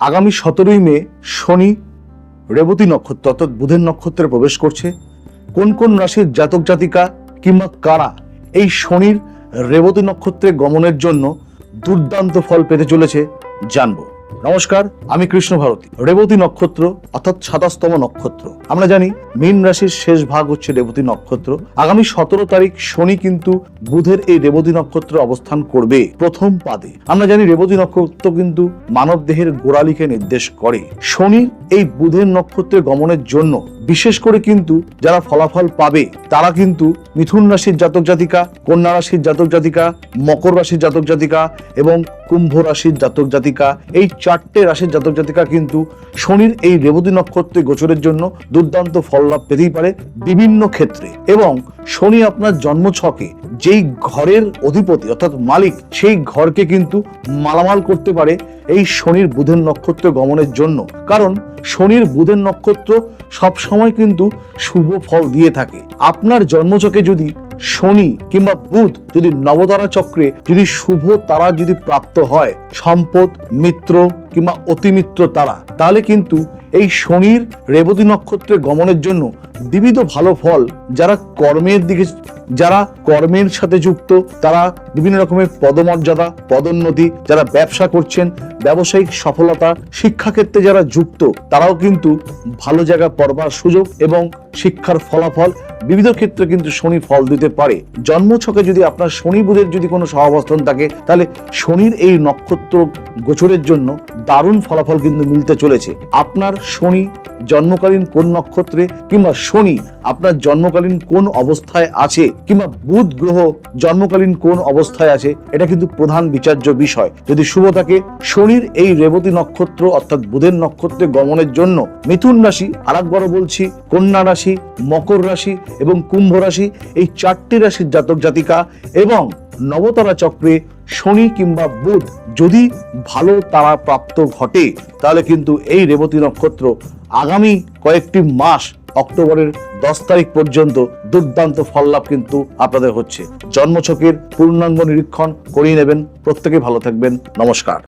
আগামী 17ই মে শনি রেবতী নক্ষত্র অর্থাৎ বুধের নক্ষত্রে প্রবেশ করছে। কোন কোন রাশির জাতক জাতিকা কিংবা কারা এই শনির রেবতী নক্ষত্রে গমনের জন্য দুর্দান্ত ফল পেতে চলেছে জানবো। নমস্কার, আমি কৃষ্ণ ভারতী। রেবতী নক্ষত্র অর্থাৎ 27তম নক্ষত্র। আমরা জানি মীন রাশির শেষ ভাগ হচ্ছে রেবতী নক্ষত্র। আগামী 17 তারিখ শনি কিন্তু বুধের এই রেবতী নক্ষত্রে অবস্থান করবে প্রথম পাদে। আমরা জানি রেবতী নক্ষত্র কিন্তু মানব দেহের গোড়ালিকে নির্দেশ করে। শনির এই বুধের নক্ষত্রে গমনের জন্য বিশেষ করে কিন্তু যারা ফলাফল পাবে তারা কিন্তু মিথুন রাশির জাতক জাতিকা, কন্যা রাশির জাতক জাতিকা, মকর রাশির জাতক জাতিকা এবং কুম্ভ রাশির জাতক জাতিকা, এই 4টে রাশির জাতক জাতিকা কিন্তু শনির এই রেবতী নক্ষত্রে গোচরের জন্য দুর্দান্ত ফল লাভ পেতেই পারে বিভিন্ন ক্ষেত্রে। এবং শনি আপনার জন্মছকে যেই ঘরের অধিপতি অর্থাৎ মালিক, সেই ঘরকে কিন্তু মালামাল করতে পারে এই শনির বুধের নক্ষত্র গমনের জন্য। কারণ শনির বুধের নক্ষত্র সব সময় কিন্তু শুভ ফল দিয়ে থাকে। আপনার জন্মছকে যদি শনি কিংবা বুধ যদি নবতারা চক্রে যদি শুভ তারা যদি প্রাপ্ত হয়, সম্পদ, মিত্র কিংবা অতিমিত্র তারা, তাহলে কিন্তু এই শনির রেবতী নক্ষত্রে গমনের জন্য বিবিধ ভালো ফল, যারা কর্মের দিকে, যারা কর্মের সাথে যুক্ত, তারা বিভিন্ন রকমের পদমর্যাদা, পদোন্নতি, যারা ব্যবসা করছেন, ব্যবসায়িক সফলতা, শিক্ষাক্ষেত্রে যারা যুক্ত, তারাও কিন্তু ভালো জায়গা পড়বার সুযোগ এবং শিক্ষার ফলাফল বিবিধ ক্ষেত্রে কিন্তু শনি ফল দিতে পারে। জন্মছকে যদি আপনার শনি বুধের যদি কোনো সহাবস্থান থাকে, তাহলে শনির এই নক্ষত্র গোচরের জন্য দারুণ ফলাফল কিন্তু মিলতে চলেছে। আপনার শনি জন্মকালীন কোন নক্ষত্রে কিংবা শনি আপনার জন্মকালীন কোন অবস্থায় আছে কিংবা বুধ গ্রহ জন্মকালীন কোন অবস্থায় আছে, এটা কিন্তু প্রধান বিচার্য বিষয়। যদি শুভ থাকে, শনির এই রেবতী নক্ষত্র অর্থাৎ বুধের নক্ষত্রে গমনের জন্য মিথুন রাশি, আরেকবারও বলছি, কন্যা রাশি, মকর রাশি এবং কুম্ভ রাশি, এই 4টি রাশির জাতক জাতিকা এবং নবতারা চক্রে শনি কিংবা বুধ যদি ভালো তারা প্রাপ্ত ঘটে, তাহলে কিন্তু এই রেবতী নক্ষত্র আগামী কয়েকটি মাস অক্টোবরের 10 তারিখ পর্যন্ত দুর্দান্ত ফল লাভ কিন্তু আপনাদের হচ্ছে। জন্মছকের পূর্ণাঙ্গ নিরীক্ষণ করিয়ে নেবেন। প্রত্যেকে ভালো থাকবেন। নমস্কার।